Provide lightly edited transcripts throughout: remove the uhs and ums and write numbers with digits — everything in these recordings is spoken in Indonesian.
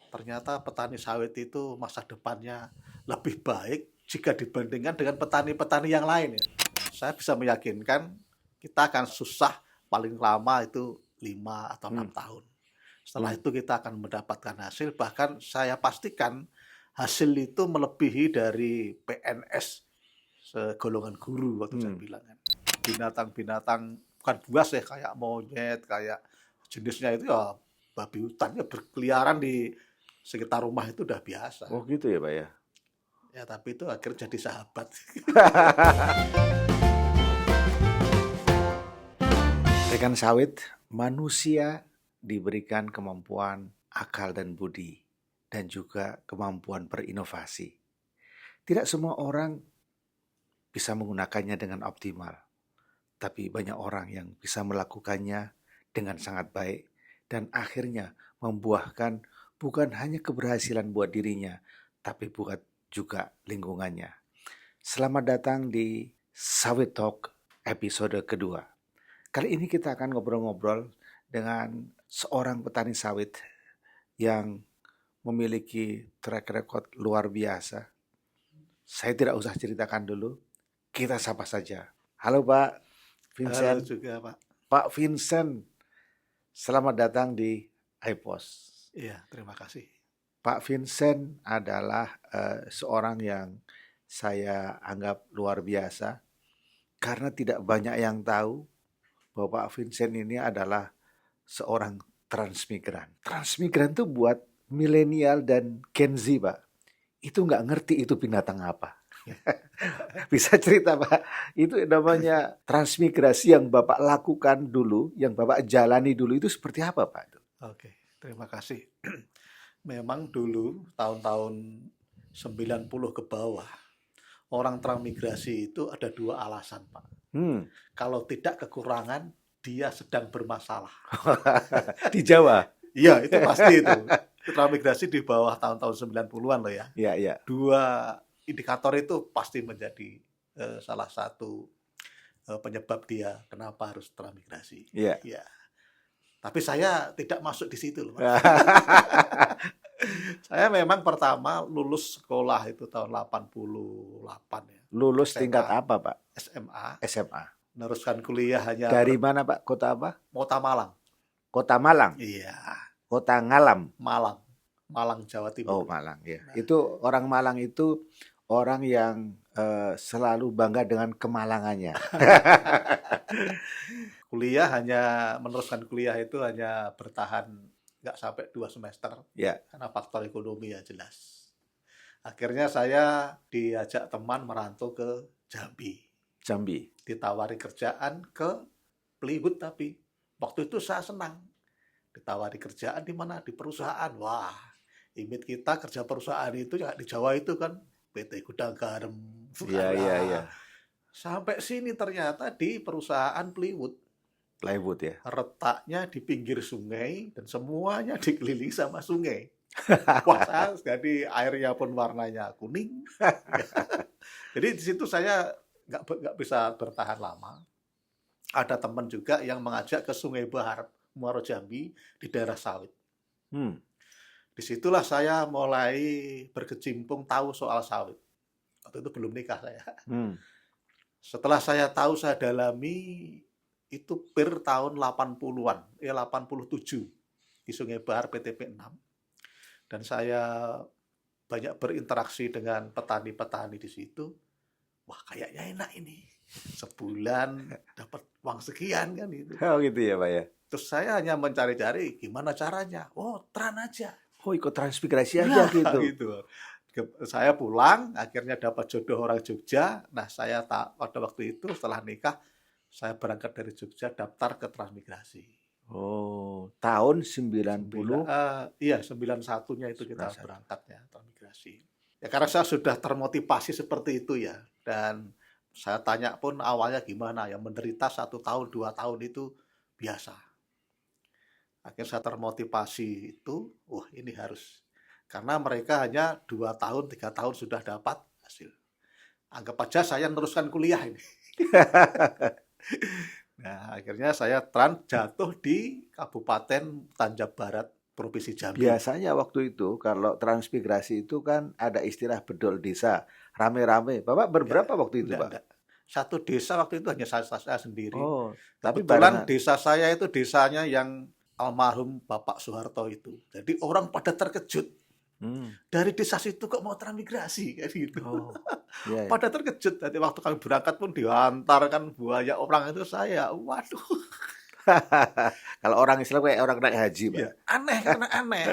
ternyata petani sawit itu masa depannya lebih baik jika dibandingkan dengan petani-petani yang lain ya. Saya bisa meyakinkan kita akan susah paling lama itu 5 atau 6 tahun. Setelah itu kita akan mendapatkan hasil, bahkan saya pastikan hasil itu melebihi dari PNS segolongan guru waktu saya bilang kan. Binatang-binatang bukan buas ya, kayak monyet, kayak jenisnya itu ya babi hutan ya berkeliaran di sekitar rumah itu udah biasa. Oh gitu ya Pak ya? Ya tapi itu akhirnya jadi sahabat. Rekan sawit, manusia diberikan kemampuan akal dan budi dan juga kemampuan berinovasi. Tidak semua orang bisa menggunakannya dengan optimal, tapi banyak orang yang bisa melakukannya dengan sangat baik dan akhirnya membuahkan bukan hanya keberhasilan buat dirinya, tapi buat juga lingkungannya. Selamat datang di Sawit Talk episode kedua. Kali ini kita akan ngobrol-ngobrol dengan seorang petani sawit yang memiliki track record luar biasa. Saya tidak usah ceritakan dulu, kita sapa saja. Halo Pak Vincent. Halo juga Pak. Pak Vincent, selamat datang di iPos. Iya, terima kasih. Pak Vincent adalah seorang yang saya anggap luar biasa karena tidak banyak yang tahu bahwa Pak Vincent ini adalah seorang transmigran. Transmigran itu buat milenial dan Gen Z, Pak. Itu nggak ngerti itu binatang apa. Bisa cerita, Pak? Itu namanya transmigrasi yang Bapak lakukan dulu, yang Bapak jalani dulu itu seperti apa, Pak? Oke, terima kasih. Memang dulu tahun-tahun 90 ke bawah, orang transmigrasi itu ada 2 alasan, Pak. Kalau tidak kekurangan, dia sedang bermasalah. Di Jawa? Iya, itu pasti itu. Transmigrasi di bawah tahun-tahun 90-an loh ya. Iya, iya. 2 indikator itu pasti menjadi salah satu penyebab dia kenapa harus transmigrasi. Iya. Ya. Tapi saya tidak masuk di situ loh, Pak. Saya memang pertama lulus sekolah itu tahun 88 ya. Lulus SMA. tingkat apa, Pak? SMA. SMA. Meneruskan kuliah hanya Dari mana, Pak? Kota apa? Kota Malang. Kota Malang? Iya. Kota Ngalam? Malang. Malang, Jawa Timur. Oh, Malang, ya. Nah. Itu orang Malang itu orang yang selalu bangga dengan kemalangannya. Meneruskan kuliah itu hanya bertahan nggak sampai 2 semester. Ya. Karena faktor ekonomi ya jelas. Akhirnya saya diajak teman merantau ke Jambi. Jambi. Ditawari kerjaan ke Plywood, tapi waktu itu saya senang. Ditawari kerjaan di mana? Di perusahaan. Wah, image kita kerja perusahaan itu ya di Jawa itu kan PT Gudang Garam. Iya. Sampai sini ternyata di perusahaan Plywood. Plywood ya. Retaknya di pinggir sungai dan semuanya dikelilingi sama sungai. Wah, jadi airnya pun warnanya kuning. Jadi di situ saya nggak bisa bertahan lama. Ada teman juga yang mengajak ke Sungai Bahar, Muaro Jambi di daerah sawit. Disitulah saya mulai berkecimpung tahu soal sawit. Waktu itu belum nikah saya. Setelah saya tahu, saya dalami itu tahun 80-an, 87 di Sungai Bahar PTP 6. Dan saya banyak berinteraksi dengan petani-petani di situ. Wah, kayaknya enak ini. Sebulan dapat uang sekian kan itu. Oh gitu ya, Pak ya. Terus saya hanya mencari-cari gimana caranya. Oh, tran aja. Oh, ikut transmigrasi aja gitu. Saya pulang, akhirnya dapat jodoh orang Jogja. Nah, saya pada waktu itu setelah nikah, saya berangkat dari Jogja daftar ke transmigrasi. Oh, tahun 90? Iya, 91-nya itu kita berangkatnya transmigrasi. Ya karena saya sudah termotivasi seperti itu ya. Dan saya tanya pun awalnya gimana, ya menderita 1 tahun, 2 tahun itu biasa. Akhirnya saya termotivasi itu, wah ini harus. Karena mereka hanya 2 tahun, 3 tahun sudah dapat hasil. Anggap aja saya meneruskan kuliah ini. Nah, akhirnya saya jatuh di Kabupaten Tanjab Barat, Provinsi Jambi. Biasanya waktu itu kalau transmigrasi itu kan ada istilah bedol desa, rame-rame. Bapak Ya, berberapa waktu itu, Pak? enggak. Satu desa waktu itu hanya saya sendiri. Oh, tapi Kebetulan barengan. desa saya itu desanya yang almarhum Bapak Soeharto itu. Jadi orang pada terkejut. Hmm. Dari desa situ kok mau transmigrasi kayak gitu. Oh, iya, iya. Pada terkejut. Jadi waktu kami berangkat pun diantarkan banyak orang itu saya. Waduh, Kalau orang Islam kayak orang naik haji, Pak. ya aneh karena aneh.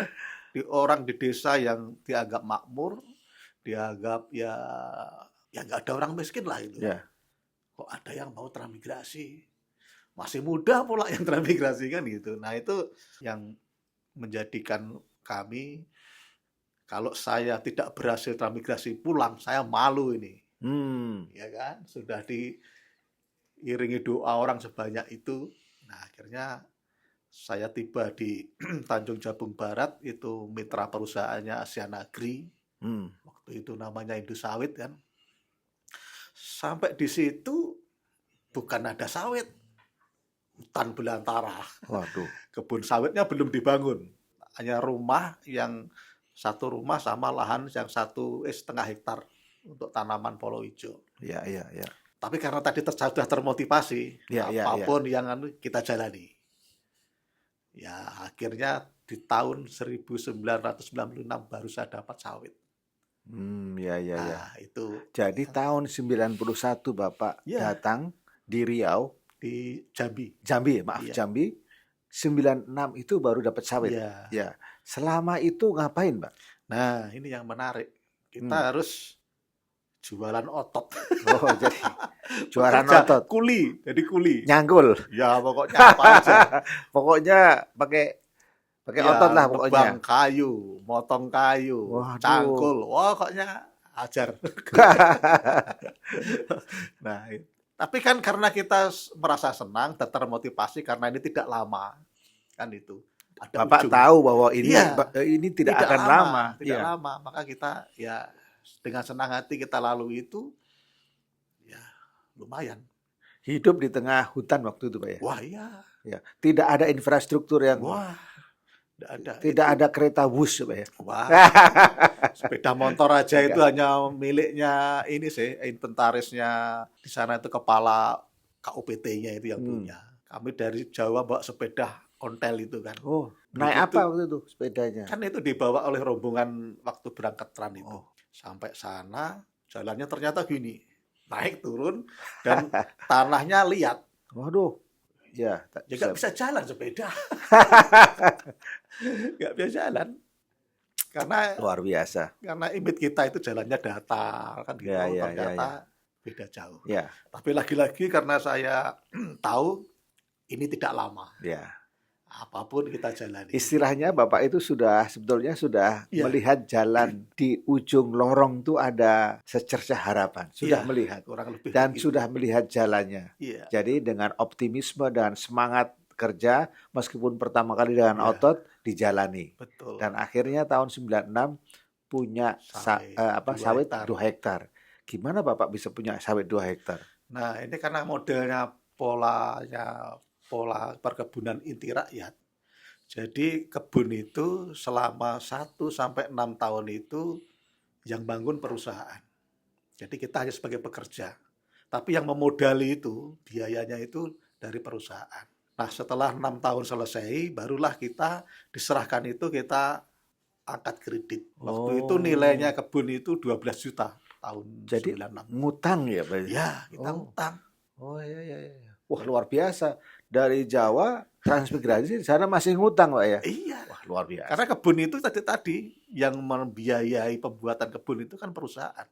Orang di desa yang dianggap makmur, dianggap ya nggak ada orang miskin lah itu. Ya. Kok ada yang mau transmigrasi? Masih muda pula yang transmigrasi kan gitu. Nah itu yang menjadikan kami, kalau saya tidak berhasil transmigrasi pulang, saya malu ini. Ya kan? Sudah diiringi doa orang sebanyak itu. Nah akhirnya saya tiba di Tanjung Jabung Barat, itu mitra perusahaannya Asiana Agri. Waktu itu namanya Indosawit kan. Sampai di situ bukan ada sawit, hutan belantara. Waduh. Kebun sawitnya belum dibangun. Hanya rumah yang satu rumah sama lahan yang 1,5 hektar untuk tanaman polo hijau. Ya, ya, ya. Tapi karena tadi sudah termotivasi, Ya, ya, apapun yang kita jalani. Ya akhirnya di tahun 1996 baru saya dapat sawit. Ya, ya, ya. Nah itu Jadi tahun 91 Bapak Ya. datang di Riau, di Jambi. maaf, Iya. Jambi. 96 itu baru dapat sawit. Iya. Ya. Selama itu ngapain, Pak? Nah ini yang menarik. Kita harus jualan otot. Oh, jadi jualan Bekerja, otot. Kuli, jadi kuli. Nyangkul. Ya pokoknya apa aja. Pokoknya pakai Ya, otot lah pokoknya. nebang kayu, motong kayu, Waduh. cangkul. Wah, pokoknya ajar. Nah, tapi kan karena kita merasa senang dan termotivasi karena ini tidak lama. Kan itu. Ada Bapak ujung. tahu bahwa ini Iya. ini tidak akan lama. Tidak Iya. lama. Maka kita ya dengan senang hati kita lalui itu, ya lumayan. Hidup di tengah hutan waktu itu, Pak ya. Wah iya. Ya. Tidak ada infrastruktur yang Wah, tidak ada. tidak ada kereta bus, Pak ya. Wah, sepeda motor aja itu hanya miliknya ini sih, inventarisnya di sana itu kepala KUPT-nya itu yang punya. Kami dari Jawa bawa sepeda ontel itu kan. Oh, naik Begitu. apa waktu itu sepedanya? Kan itu dibawa oleh rombongan waktu berangkat tran itu. Oh. Sampai sana jalannya ternyata gini, naik turun dan tanahnya liat. Waduh. Ya, Ya nggak bisa jalan sepeda. Nggak bisa jalan. Karena luar biasa. image kita itu jalannya datar kan gitu. Ya, Ternyata beda jauh. Ya, Tapi lagi-lagi karena saya tahu ini tidak lama. ya. Apapun kita jalani. Istilahnya Bapak itu sebetulnya sudah Iya. melihat jalan di ujung lorong itu ada secercah harapan. Sudah Iya, melihat kurang lebih dan begitu. sudah melihat jalannya. Iya. Jadi dengan optimisme dan semangat kerja meskipun pertama kali dengan Iya. otot dijalani. Betul. Dan akhirnya tahun 96 punya sawit 2 hektar. Gimana Bapak bisa punya sawit 2 hektar? Nah, ini karena modelnya pola perkebunan inti rakyat. Jadi kebun itu selama 1 sampai 6 tahun itu yang bangun perusahaan. Jadi kita hanya sebagai pekerja. Tapi yang memodali itu biayanya itu dari perusahaan. Nah, setelah 6 tahun selesai, barulah kita diserahkan itu, kita angkat kredit. Waktu itu nilainya kebun itu 12 juta tahun Jadi 96. ngutang ya Pak? Ya, kita ngutang. Oh iya. Wah luar biasa. Dari Jawa transmigrasi di sana masih ngutang Pak ya? Iya. Wah luar biasa. Karena kebun itu tadi yang membiayai pembuatan kebun itu kan perusahaan.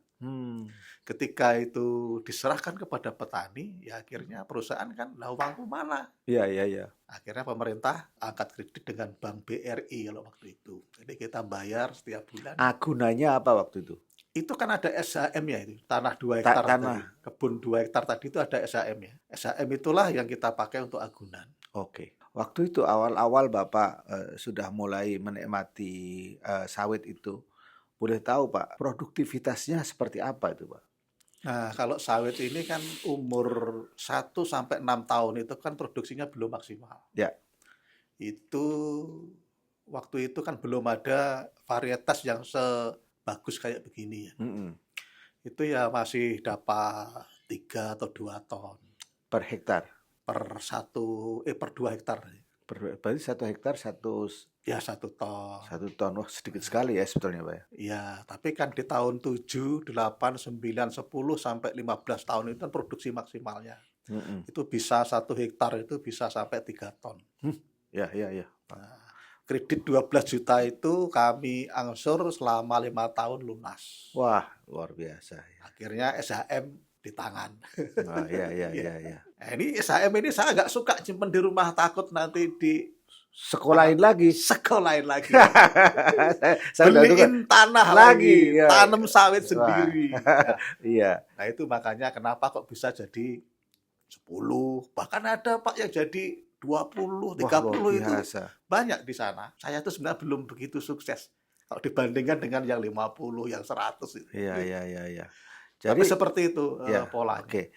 Ketika itu diserahkan kepada petani, ya akhirnya perusahaan kan, lah uangku mana? Iya. Akhirnya pemerintah angkat kredit dengan Bank BRI kalau waktu itu. Jadi kita bayar setiap bulan. Agunannya apa waktu itu? Itu kan ada SHM-nya itu, tanah 2 hektar tanah. tadi. Kebun 2 hektar tadi itu ada SHM-nya. SHM itulah yang kita pakai untuk agunan. Oke. Waktu itu awal-awal Bapak sudah mulai menikmati sawit itu. Boleh tahu Pak, produktivitasnya seperti apa itu Pak? Nah, kalau sawit ini kan umur 1 sampai 6 tahun itu kan produksinya belum maksimal. Ya. Itu waktu itu kan belum ada varietas yang sebagus kayak begini ya. Mm-mm. Itu ya masih dapat 3 atau 2 ton Per hektar. per 2 hektar. Berarti 1 hektar Ya 1 ton. 1 ton. Wah, sedikit sekali ya sebetulnya, Pak ya. Ya, tapi kan di tahun 7, 8, 9, 10 sampai 15 tahun itu kan produksi maksimalnya. Mm-mm. Itu bisa 1 hektar itu bisa sampai 3 ton. Ya. Nah, kredit 12 juta itu kami angsur selama 5 tahun lunas. Wah, luar biasa. Akhirnya SHM di tangan. Wah, ya. Nah, ini SHM ini saya nggak suka simpen di rumah, takut nanti di Sekolahin lagi. sekolahin lagi. Saya udah suka. Beliin tanah Lagi, lagi, ya. tanam sawit Wah. sendiri. Nah, Iya. nah, itu makanya kenapa kok bisa jadi 10, bahkan ada Pak yang jadi 20, 30 Wah, luar itu biasa. banyak di sana. Saya tuh sebenarnya belum begitu sukses kalau dibandingkan dengan yang 50, yang 100 itu. Iya. Tapi Jadi, seperti itu ya, polanya. oke.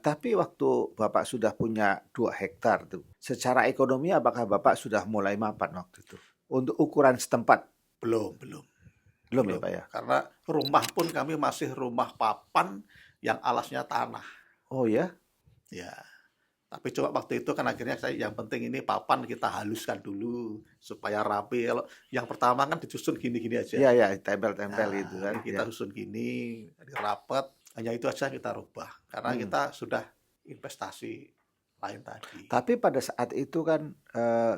Tapi waktu Bapak sudah punya 2 hektar tuh, secara ekonomi apakah Bapak sudah mulai mapan waktu itu? Untuk ukuran setempat? Belum. Belum ya, Pak ya? Karena rumah pun kami masih rumah papan yang alasnya tanah. Oh ya? Ya. Tapi coba waktu itu kan akhirnya yang penting ini papan kita haluskan dulu supaya rapi. Kalau yang pertama kan disusun gini-gini aja. Iya, tempel-tempel Nah, gitu kan. kita Ya. susun gini, rapet, hanya itu aja kita rubah. Karena kita sudah investasi lain tadi. Tapi pada saat itu kan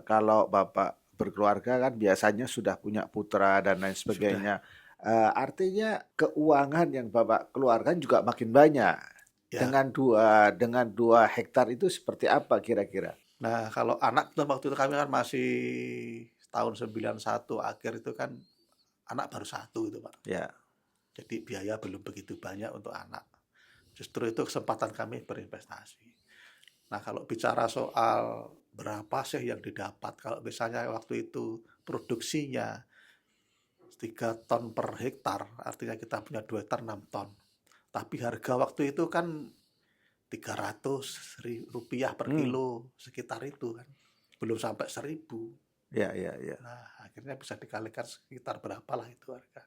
kalau Bapak berkeluarga kan biasanya sudah punya putra dan lain sebagainya. Artinya keuangan yang Bapak keluarkan juga makin banyak. Ya. Dengan 2 hektar itu seperti apa kira-kira? Nah, kalau anak tuh waktu itu kami kan masih tahun 91 akhir itu kan anak baru 1 itu, Pak. Ya. Jadi biaya belum begitu banyak untuk anak. Justru itu kesempatan kami berinvestasi. Nah, kalau bicara soal berapa sih yang didapat, kalau misalnya waktu itu produksinya 3 ton per hektar, artinya kita punya 2 hektar 6 ton. Tapi harga waktu itu kan 300 rupiah per kilo, sekitar itu kan. Belum sampai 1.000. Ya. Nah, akhirnya bisa dikalikan sekitar berapa lah itu harga.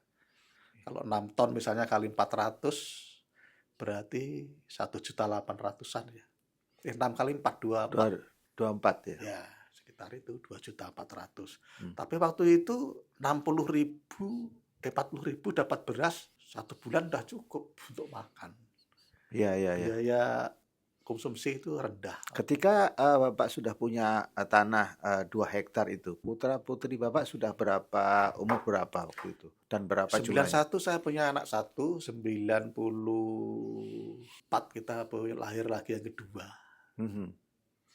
Kalau 6 ton misalnya kali 400, berarti 1.800.000-an ya. 6 kali 4, 24 ya. Ya, sekitar itu 2.400.000. Tapi waktu itu 60.000, 40.000 dapat beras, 1 bulan udah cukup untuk makan. Iya. Biaya konsumsi itu rendah. Ketika Bapak sudah punya tanah 2 hektar itu, putra-putri Bapak sudah umur berapa waktu itu? Dan berapa jumlahnya? 91 saya punya anak 1, 94 kita lahir lagi yang kedua.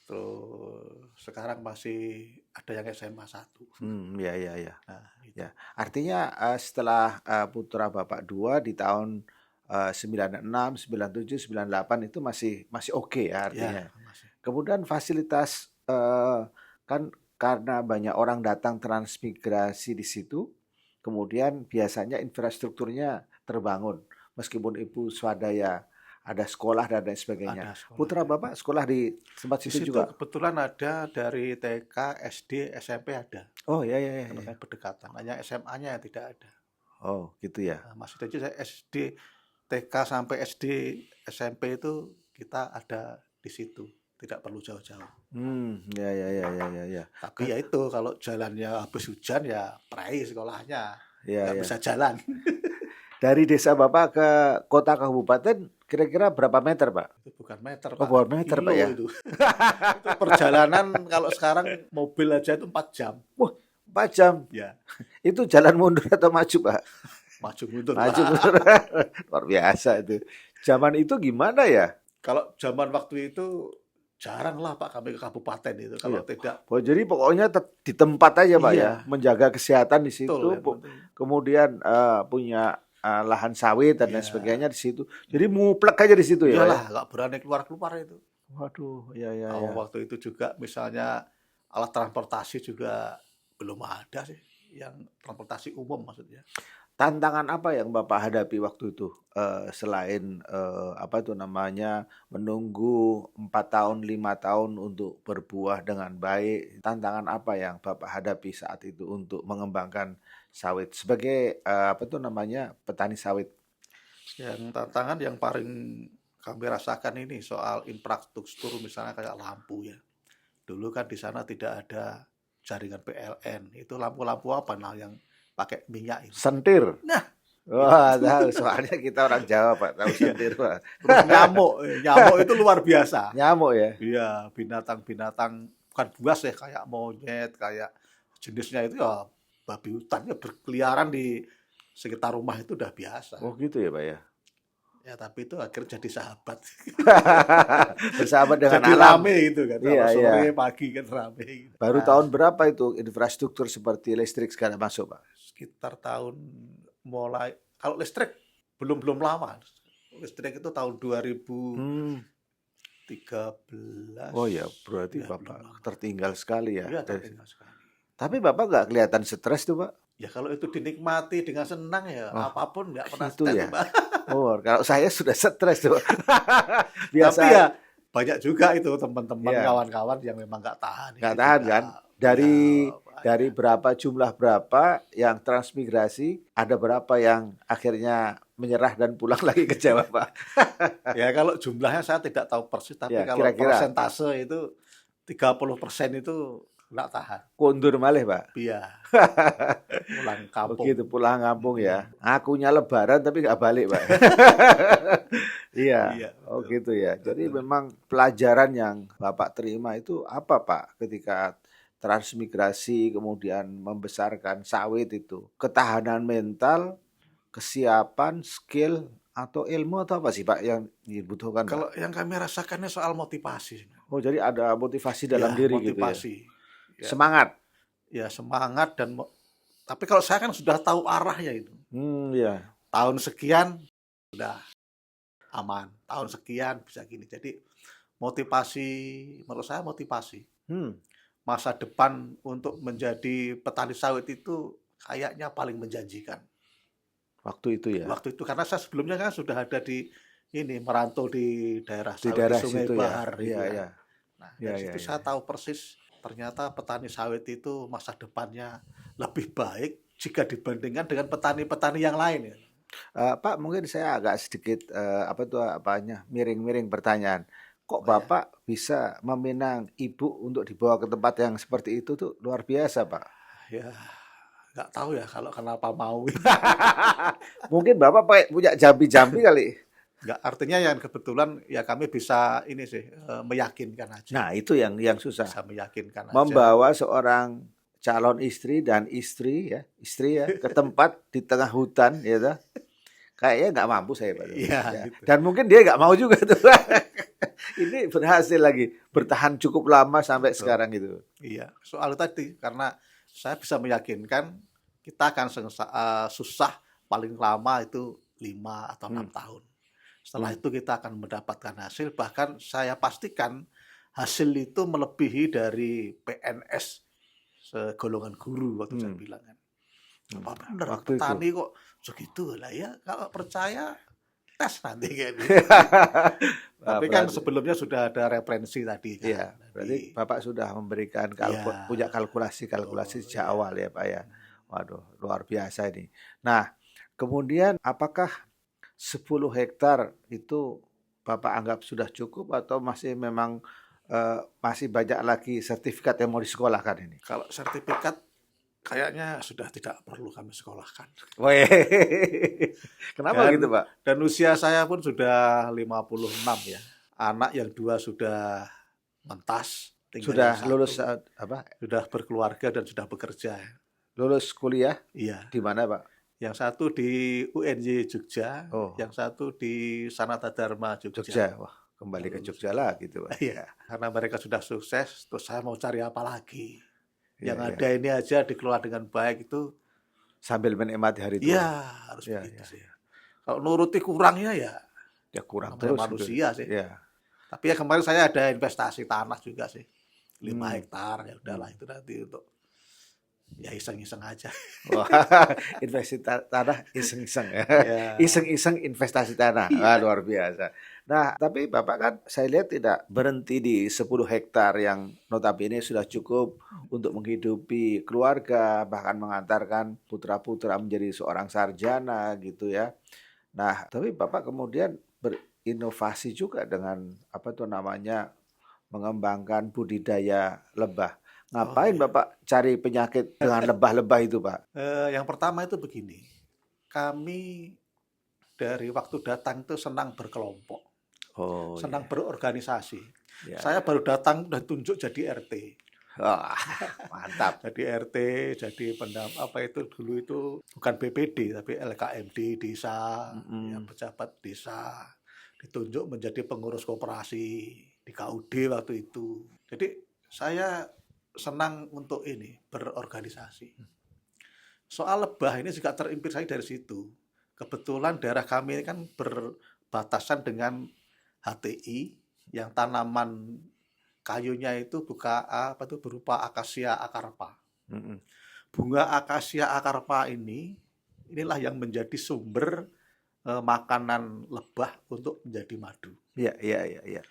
Terus sekarang masih ada yang SMA 1. Ya. Nah, itu. Ya. Artinya setelah putra Bapak 2 di tahun 96, 97, 98 itu masih oke ya artinya. Ya, masih. Kemudian fasilitas kan karena banyak orang datang transmigrasi di situ, kemudian biasanya infrastrukturnya terbangun meskipun ibu swadaya, ada sekolah dan lain sebagainya. Ada sekolah. Putra Bapak sekolah di tempat Di situ situ juga? kebetulan ada dari TK, SD, SMP ada. Oh ya. Karena berdekatan. Hanya SMA-nya yang tidak ada. Oh gitu ya. Nah, maksudnya saya SD, TK sampai SD, SMP itu kita ada di situ. Tidak perlu jauh-jauh. Ya. Tapi ya itu kalau jalannya habis hujan ya prei sekolahnya. Ya. Nggak bisa jalan. Dari desa Bapak ke kota kabupaten kira-kira berapa meter, Pak? Itu bukan meter, Oh, Pak. bukan meter, Kilo Pak ya? Itu. Itu perjalanan kalau sekarang mobil aja itu 4 jam. Wah, 4 jam. Ya, Itu jalan mundur atau maju, Pak? maju mundur. Maju Pak. mundur. Luar biasa itu. Zaman itu gimana ya? Kalau zaman waktu itu jarang lah Pak kami ke kabupaten itu. Kalau Iya. tidak Oh, jadi pokoknya di tempat aja, Pak Iya. ya, menjaga kesehatan di situ, betul. Yang penting. kemudian punya lahan sawit dan lain Iya. sebagainya di situ. Jadi muplek aja di situ ya. Pak, ya? Iyalah, nggak berani keluar-keluar itu. Waduh, ya. Waktu itu juga misalnya alat transportasi juga belum ada sih. yang transportasi umum maksudnya. Tantangan apa yang Bapak hadapi waktu itu? Selain, apa itu namanya, menunggu 4 tahun, 5 tahun untuk berbuah dengan baik, tantangan apa yang Bapak hadapi saat itu untuk mengembangkan sawit sebagai, apa itu namanya, petani sawit? Yang tantangan yang paling kami rasakan ini soal infrastruktur misalnya kayak lampu ya. Dulu kan di sana tidak ada jaringan PLN. Itu lampu-lampu apa nah yang pakai minyak itu. Sentir? Nah, Wah, itu tahu, soalnya kita orang Jawa, Pak, tahu iya. sentir, Pak. Terus nyamuk, nyamuk itu luar biasa. Nyamuk ya? Iya, binatang-binatang bukan buas ya kayak monyet, kayak jenisnya itu ya babi hutan ya berkeliaran di sekitar rumah itu udah biasa. Oh gitu ya, Pak, ya? Ya tapi itu akhirnya jadi sahabat. Bersahabat dengan Jadi alam. rame itu kan. Iya, Kalau sore iya. pagi kan rame gitu. Baru Nah, tahun berapa itu infrastruktur seperti listrik sekarang masuk, Pak? sekitar tahun mulai kalau listrik belum lama. Listrik itu tahun 2013. Oh ya, berarti Ya belum Bapak lama. tertinggal sekali ya. Iya tertinggal sekali. Tapi Bapak nggak kelihatan stres tuh, Pak? Ya kalau itu dinikmati dengan senang ya Oh, apapun nggak pernah gitu stres ya. Pak. Oh, kalau saya sudah stres tuh. Tapi Biasa ya banyak juga itu teman-teman ya, kawan-kawan yang memang nggak tahan nggak itu tahan juga. kan? Ya Dari banyak. berapa jumlah berapa yang transmigrasi, ada berapa yang akhirnya menyerah dan pulang lagi ke Jawa, Pak? Ya kalau jumlahnya saya tidak tahu persis, tapi Ya, kalau kira-kira persentase itu 30% itu nggak tahan. kondur malih, Pak. Iya, pulang kampung. Begitu pulang kampung ya. Mm-mm. Akunya lebaran tapi nggak balik, Pak. Iya, Iya, oh betul. gitu ya. Jadi Betul. memang pelajaran yang Bapak terima itu apa, Pak, ketika transmigrasi kemudian membesarkan sawit itu? Ketahanan mental, kesiapan, skill, atau ilmu atau apa sih, Pak, yang dibutuhkan, Pak? Kalau yang kami rasakannya soal motivasi. Oh, jadi ada motivasi dalam Ya, diri gitu ya. motivasi. Ya, Semangat. ya semangat dan tapi kalau saya kan sudah tahu arahnya itu. Ya. Tahun sekian sudah aman, tahun sekian bisa gini. Jadi motivasi menurut saya motivasi. Hmm. Masa depan untuk menjadi petani sawit itu kayaknya paling menjanjikan. Waktu itu ya. Waktu itu karena saya sebelumnya kan sudah ada di ini merantau di daerah Di sawit di daerah Sungai situ ya. Bahar gitu Iya, ya. iya. Nah, Iya, dari iya, situ iya. saya tahu persis ternyata petani sawit itu masa depannya lebih baik jika dibandingkan dengan petani-petani yang lain ya. Pak, mungkin saya agak sedikit apa tuh apanya miring-miring pertanyaan. Kok Oh ya, Bapak bisa meminang ibu untuk dibawa ke tempat yang seperti itu tuh luar biasa, Pak. ya nggak tahu ya kalau kenapa mau. Mungkin Bapak punya jambi-jambi kali. Nggak artinya yang kebetulan ya kami bisa ini sih meyakinkan aja. Nah, itu yang susah. Bisa meyakinkan aja. Membawa seorang calon istri dan istri ya ke tempat di tengah hutan ya toh. Kayaknya nggak mampu saya, Pak. Iya, Ya. gitu. Dan mungkin dia nggak mau juga tuh. Ini berhasil lagi bertahan cukup lama sampai Betul. sekarang gitu. Iya, soal tadi karena saya bisa meyakinkan kita akan susah paling lama itu 5 atau 6 tahun. Setelah itu kita akan mendapatkan hasil, bahkan saya pastikan hasil itu melebihi dari PNS segolongan guru waktu saya bilang kan. Apa bener Waktu itu. petani kok segitu lah ya, kalau percaya tes nanti kayak gitu. Tapi kan berarti- sebelumnya sudah ada referensi tadi kan. Iya, berarti Jadi, Bapak sudah memberikan Iya. punya kalkulasi Betul, sejak iya. awal ya, Pak ya. Waduh, luar biasa ini. Nah, kemudian apakah 10 hektar itu Bapak anggap sudah cukup atau masih memang masih banyak lagi sertifikat yang mau disekolahkan ini? kalau sertifikat kayaknya sudah tidak perlu kami sekolahkan. Weh. Kenapa Dan- gitu, Pak? Dan usia saya pun sudah 56 ya. Anak yang 2 sudah mentas, tinggal Sudah yang 1 lulus apa? sudah berkeluarga dan sudah bekerja. Lulus kuliah Iya. di mana, Pak? Yang 1 di UNY Jogja, Oh. yang 1 di Sanata Dharma Jogja. Jogja. Wah, kembali ke Jogja lah gitu, Pak. Iya, karena mereka sudah sukses, terus saya mau cari apa lagi? Iya, Yang iya. ada ini aja dikelola dengan baik itu, Sambil menikmati hari tua. iya harus Iya, begitu iya. sih. Kalau nuruti kurangnya ya Ya kurang namanya terus manusia gitu. sih. Ya. Tapi ya kemarin saya ada investasi tanah juga sih. 5 Hmm. hektar, ya udahlah itu nanti untuk Ya iseng-iseng aja. Wah, investasi tanah iseng-iseng ya. Ya, Iseng-iseng investasi tanah. Wah, iya. luar biasa. Nah, tapi Bapak kan saya lihat tidak berhenti di 10 hektar yang notabene sudah cukup untuk menghidupi keluarga, bahkan mengantarkan putra-putra menjadi seorang sarjana gitu ya. Nah, tapi Bapak kemudian berinovasi juga dengan apa tuh namanya mengembangkan budidaya lebah. Oh Ngapain ya. Bapak cari penyakit dengan lebah-lebah itu, Pak? Yang pertama itu begini, kami dari waktu datang itu senang berkelompok, Oh senang ya, berorganisasi. ya, Saya ya. baru datang dan tunjuk jadi RT. Wah, mantap. Jadi RT, jadi apa itu dulu itu bukan BPD tapi LKMD desa, ya Mm-mm. pejabat desa, ditunjuk menjadi pengurus koperasi di KUD waktu itu. Jadi saya senang untuk ini berorganisasi. Soal lebah ini juga terinspirasi dari situ. Kebetulan daerah kami ini kan berbatasan dengan HTI yang tanaman kayunya itu berupa akasia akarpa. Mm-mm. Bunga akasia akarpa inilah yang menjadi sumber makanan lebah untuk menjadi madu. Ya, ya, ya, ya.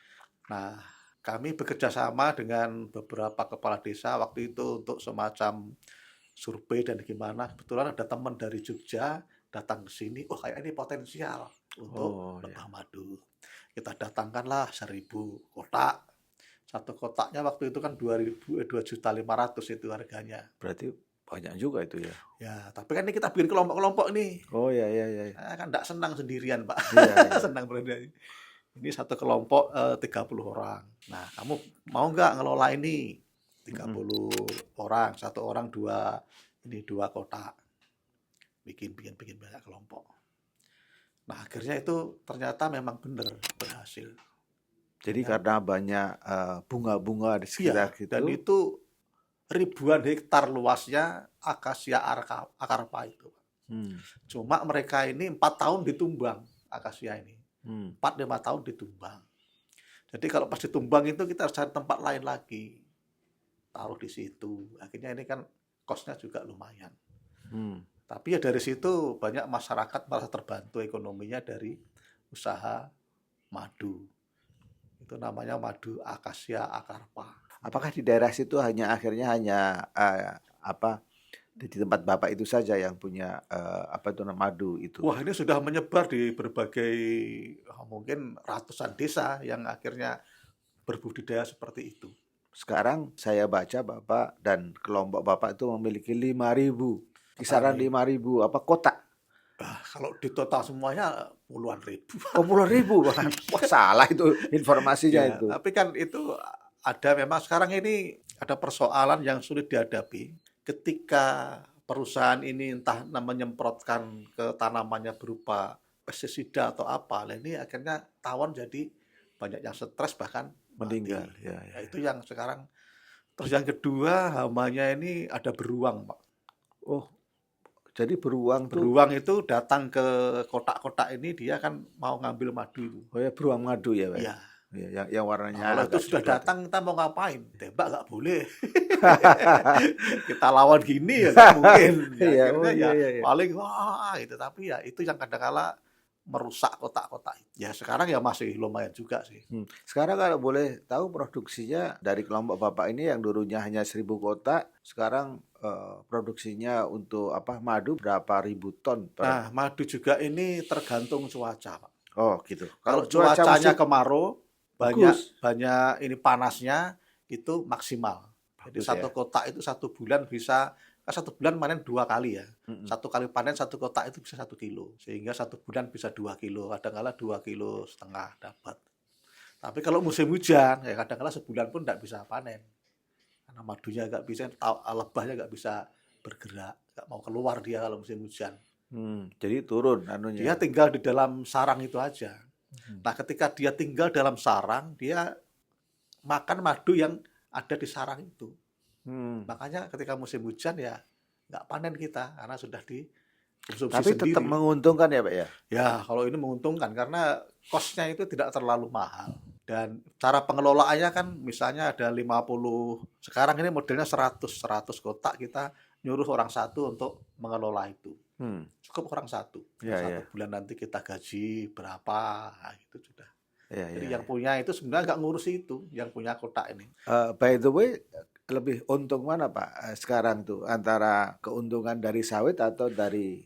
Nah, kami bekerja sama dengan beberapa kepala desa waktu itu untuk semacam survei dan gimana. Kebetulan ada teman dari Jogja datang ke sini, oh kayak ini potensial untuk Oh ya. lebah madu. Kita datangkanlah 1.000 kotak. Satu kotaknya waktu itu kan 2.500.000 itu harganya. Berarti banyak juga itu ya. Ya, tapi kan ini kita bikin kelompok-kelompok nih. Oh ya, ya, ya, ya. Saya kan tidak senang sendirian, Pak. Iya, iya. Senang berada. Ini satu kelompok 30 orang. Nah, kamu mau nggak ngelola ini? Mm-mm. 30 orang, satu orang dua kotak. Bikin banyak kelompok. Nah, akhirnya itu ternyata memang benar berhasil. Jadi Dengan, karena banyak bunga-bunga di iya, sekitar dan gitu. itu ribuan hektar luasnya akasia akarpa itu. Hmm, Cuma mereka ini 4 tahun ditumbang akasia ini. hmm. 4-5 tahun ditumbang. Jadi kalau pas ditumbang itu kita harus cari tempat lain lagi. Taruh di situ. Akhirnya ini kan kosnya juga lumayan. Hmm. Tapi ya dari situ banyak masyarakat merasa terbantu ekonominya dari usaha madu. Itu namanya madu akasia akarpa. Apakah di daerah situ akhirnya hanya apa di tempat Bapak itu saja yang punya apa itu madu itu? Wah, ini sudah menyebar di berbagai mungkin ratusan desa yang akhirnya berbudidaya seperti itu. Sekarang saya baca Bapak dan kelompok Bapak itu memiliki 5.000, kisaran Petani. 5.000 apa kotak. Kalau di total semuanya puluhan ribu. Oh, puluhan ribu bahkan. Wah, salah itu informasinya Ya, itu. tapi kan itu ada memang sekarang ini ada persoalan yang sulit dihadapi ketika perusahaan ini entah menyemprotkan ke tanamannya berupa pestisida atau apa. Nah, ini akhirnya tawon jadi banyak yang stres bahkan mati. Meninggal. Ya, ya, Ya, ya. itu yang sekarang. Terus yang kedua hamanya ini ada beruang, Pak. Oh, jadi beruang tuh. Beruang itu datang ke kotak-kotak ini dia kan mau ngambil madu itu. Oh ya, beruang madu ya, Pak. Iya. Ya, yang Nah, warnanya kalau itu agak sudah coklat. datang kita mau ngapain? Tembak nggak boleh. Kita lawan gini ya nggak mungkin. Ya, Iya, oh akhirnya iya, ya iya, iya. paling wah itu. Tapi ya itu yang kadang-kala merusak kotak-kotak. Ya sekarang ya masih lumayan juga sih. Sekarang kalau boleh tahu produksinya dari kelompok Bapak ini yang dulunya hanya 1.000 kotak, sekarang produksinya untuk apa madu berapa ribu ton per. Nah, madu juga ini tergantung cuaca, Pak. Oh gitu. Kalau cuaca cuacanya musim kemarau, bagus, banyak ini panasnya itu maksimal. Jadi bagus satu ya. kotak itu 1 bulan bisa, kan 1 bulan panen 2 kali ya. Mm-mm. 1 kali panen 1 kotak itu bisa 1 kilo. Sehingga 1 bulan bisa 2 kilo. Kadang-kala 2,5 kilo dapat. Tapi kalau musim hujan, ya kadang-kala sebulan pun tidak bisa panen. Karena madunya nggak bisa, lebahnya nggak bisa bergerak. Nggak mau keluar dia kalau musim hujan. Jadi turun Dia anunya. tinggal di dalam sarang itu aja. Hmm. Nah, ketika dia tinggal dalam sarang, dia makan madu yang ada di sarang itu. Hmm. Makanya ketika musim hujan ya nggak panen kita karena sudah dikonsumsi Tapi tetap sendiri. menguntungkan ya Pak ya. Ya, kalau ini menguntungkan karena kosnya itu tidak terlalu mahal. Dan cara pengelolaannya kan misalnya ada 50, sekarang ini modelnya 100 kotak kita nyuruh orang satu untuk mengelola itu. Hmm. Cukup orang satu. Ya, Satu ya. bulan nanti kita gaji berapa, nah, gitu sudah. Ya, Jadi ya, yang ya. punya itu sebenarnya nggak ngurus itu, yang punya kotak ini. By the way, lebih untung mana Pak sekarang tuh antara keuntungan dari sawit atau dari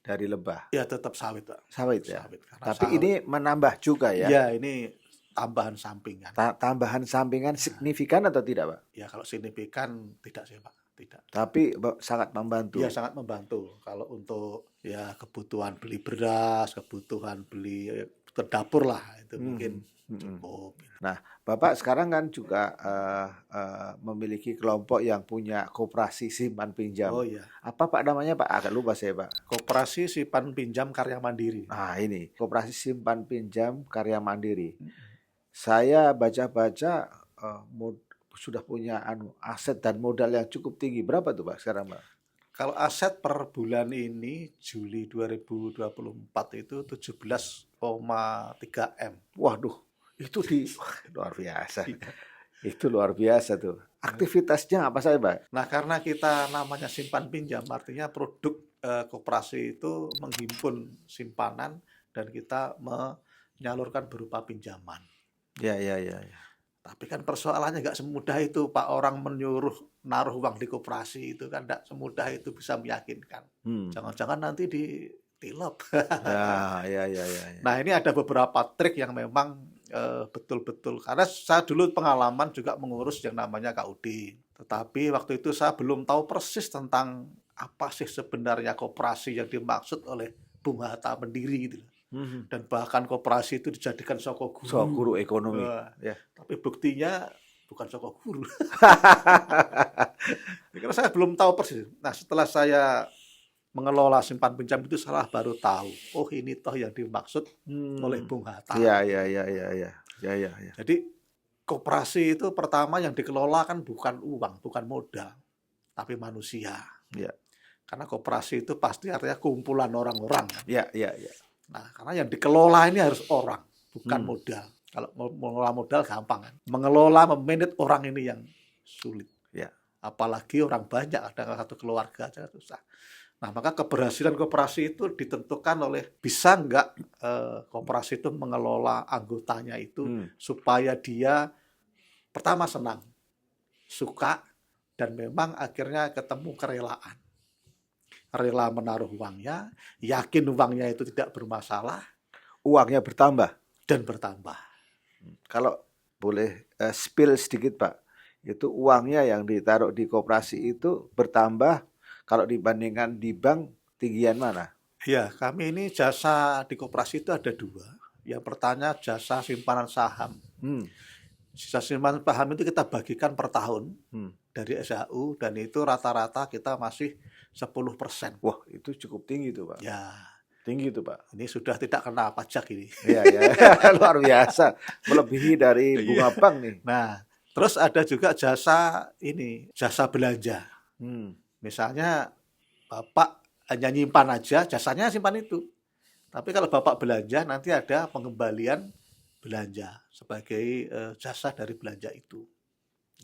lebah? Ya tetap sawit, Pak. Sawit ya. Sawit. Karena Tapi sawit, ini menambah juga ya. ya ini tambahan sampingan. Tambahan sampingan signifikan atau tidak Pak? Ya kalau signifikan tidak sih, Pak. Tidak. Tapi sangat membantu. Ya sangat membantu. Kalau untuk ya kebutuhan beli beras, kebutuhan beli terdapur lah, itu mungkin cukup. Nah, Bapak sekarang kan juga memiliki kelompok yang punya koperasi simpan pinjam. Oh iya. Apa Pak namanya Pak? Agak lupa saya Pak. Koperasi Simpan Pinjam Karya Mandiri. Nah ini, koperasi simpan pinjam karya mandiri. Saya baca-baca sudah punya aset dan modal yang cukup tinggi. Berapa tuh Pak sekarang Pak? Kalau aset per bulan ini Juli 2024 itu 17,3 M. Waduh, itu luar biasa. Itu luar biasa tuh. Aktivitasnya apa saja Pak? Nah karena kita namanya simpan pinjam, artinya produk koperasi itu menghimpun simpanan dan kita menyalurkan berupa pinjaman. Ya. Tapi kan persoalannya nggak semudah itu, Pak. Orang menyuruh naruh uang di koperasi itu kan nggak semudah itu bisa meyakinkan. Jangan-jangan nanti ditilep. Ya. Nah ini ada beberapa trik yang memang betul-betul. Karena saya dulu pengalaman juga mengurus yang namanya KUD. Tetapi waktu itu saya belum tahu persis tentang apa sih sebenarnya koperasi yang dimaksud oleh Bung Hatta Pendiri gitu. Dan bahkan koperasi itu dijadikan soko guru. Soko guru ekonomi. Ya. Tapi buktinya bukan soko guru. Karena saya belum tahu persis. Nah setelah saya mengelola simpan pinjam itu salah baru tahu. Oh ini toh yang dimaksud oleh Bung Hatta. Ya. Jadi koperasi itu pertama yang dikelola kan bukan uang, bukan modal, tapi manusia. Ya. Karena koperasi itu pasti artinya kumpulan orang-orang. Ya. Nah, karena yang dikelola ini harus orang, bukan modal. Kalau mengelola modal gampang kan. Mengelola, memanage orang ini yang sulit. Ya. Apalagi orang banyak, ada satu keluarga aja susah. Nah, maka keberhasilan koperasi itu ditentukan oleh bisa nggak koperasi itu mengelola anggotanya itu supaya dia pertama senang, suka, dan memang akhirnya ketemu kerelaan. Rela menaruh uangnya, yakin uangnya itu tidak bermasalah. Uangnya bertambah. Dan bertambah. Kalau boleh spill sedikit Pak, itu uangnya yang ditaruh di koperasi itu bertambah kalau dibandingkan di bank tinggian mana? Ya, kami ini jasa di koperasi itu ada dua. Yang pertama jasa simpanan saham. Jasa simpanan saham itu kita bagikan per tahun dari SHU dan itu rata-rata kita masih 10%. Wah, itu cukup tinggi tuh Pak. Ya. Tinggi tuh Pak. Ini sudah tidak kena pajak ini. Ya. Luar biasa. Melebihi dari bunga bank nih. Nah, terus ada juga jasa belanja. Misalnya Bapak hanya nyimpan aja, jasanya simpan itu. Tapi kalau Bapak belanja nanti ada pengembalian belanja sebagai jasa dari belanja itu.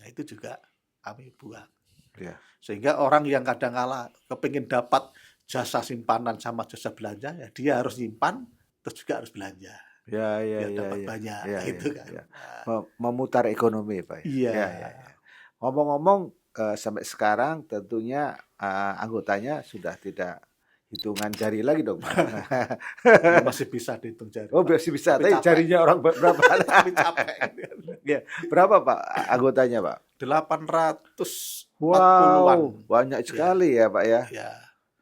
Nah, itu juga kami buat. Ya. Sehingga orang yang kadang-kala kepingin dapat jasa simpanan sama jasa belanja, ya dia harus simpan terus juga harus belanja. Ya. Dapat banyak itu kan. Ya. Memutar ekonomi Pak. Iya. Ya. Ngomong-ngomong sampai sekarang tentunya anggotanya sudah tidak hitungan jari lagi dong Pak. Masih bisa dihitung jari. Oh masih bisa, tapi jarinya orang berapa? Tapi capek. Ya. Berapa Pak anggotanya Pak? 840-an. Wow, banyak sekali ya Pak ya.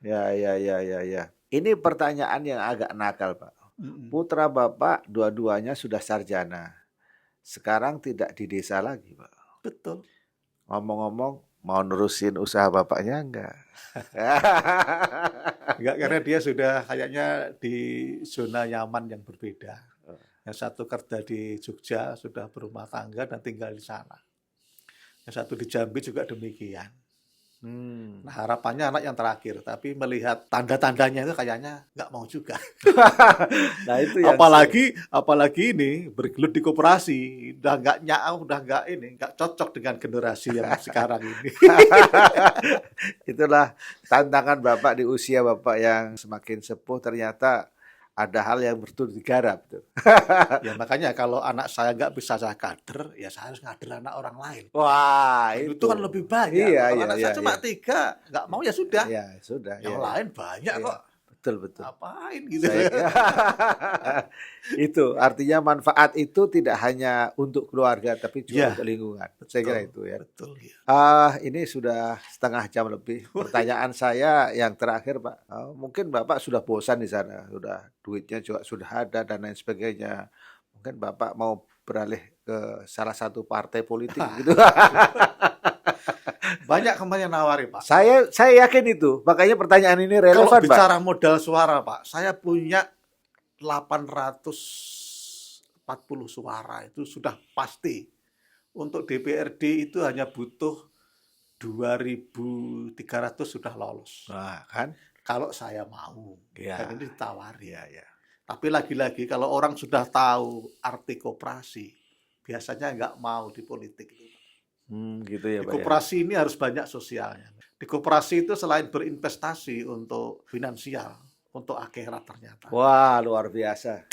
Ya. Ini pertanyaan yang agak nakal Pak. Putra Bapak dua-duanya sudah sarjana. Sekarang tidak di desa lagi Pak. Betul. Ngomong-ngomong mau nerusin usaha bapaknya enggak? Enggak, karena dia sudah kayaknya di zona nyaman yang berbeda. Yang satu kerja di Jogja sudah berumah tangga dan tinggal di sana. Yang satu di Jambi juga demikian. Nah, harapannya anak yang terakhir, tapi melihat tanda-tandanya itu kayaknya nggak mau juga. Nah itu yang Apalagi ini bergelut di koperasi, udah nggak nyau, udah nggak cocok dengan generasi yang sekarang ini. itulah tantangan Bapak di usia Bapak yang semakin sepuh, ternyata ada hal yang betul digarap tuh. Ya makanya kalau anak saya nggak bisa saya kader, ya saya harus ngader anak orang lain. Wah, Itu kan lebih banyak. Iya, Kalau iya, anak iya, saya cuma iya. 3, nggak mau ya sudah. Ya, sudah. Yang ya, lain banyak ya. kok. Betul, betul. Ngapain gitu. Itu artinya manfaat itu tidak hanya untuk keluarga tapi juga Ya, untuk lingkungan. Saya kira itu ya. Betul ya. Ini sudah setengah jam lebih. Pertanyaan saya yang terakhir, Pak. Mungkin Bapak sudah bosan di sana, sudah duitnya juga sudah ada dan lain sebagainya. Mungkin Bapak mau beralih ke salah satu partai politik gitu. Banyak kemarin yang nawari, Pak. Saya yakin itu. Makanya pertanyaan ini relevan, Kalau Pak. bicara modal suara, Pak, saya punya 840 suara itu sudah pasti. Untuk DPRD itu hanya butuh 2.300 sudah lolos. Nah, kan? Kalau saya mau. Ya. Dan ini ditawari. Ya. Tapi lagi-lagi kalau orang sudah tahu arti koperasi, biasanya nggak mau di politik itu. Gitu ya, Di Pak. koperasi ini harus banyak sosialnya. Di koperasi itu selain berinvestasi untuk finansial, untuk akhirat ternyata. Wah, luar biasa.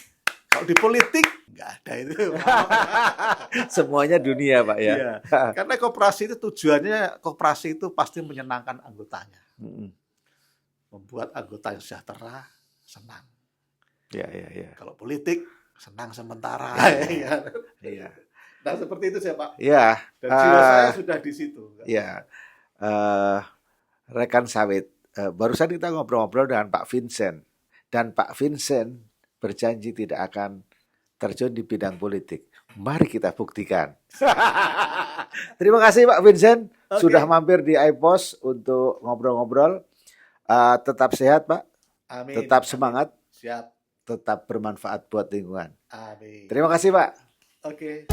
Kalau di politik nggak ada itu. Semuanya dunia, Pak ya. Iya. Karena koperasi itu tujuannya, koperasi itu pasti menyenangkan anggotanya. Membuat anggota yang sejahtera, senang. Iya. Kalau politik, senang sementara. Iya. Nah, seperti itu saya, Pak. Iya. Dan jiwa saya sudah di situ. Iya. Rekan sawit, barusan kita ngobrol-ngobrol dengan Pak Vincent. Dan Pak Vincent berjanji tidak akan terjun di bidang politik. Mari kita buktikan. Terima kasih Pak Vincent sudah mampir di iPos untuk ngobrol-ngobrol. Tetap sehat, Pak. Amin. Tetap semangat. Siap. Tetap bermanfaat buat lingkungan. Amin. Terima kasih, Pak. Oke.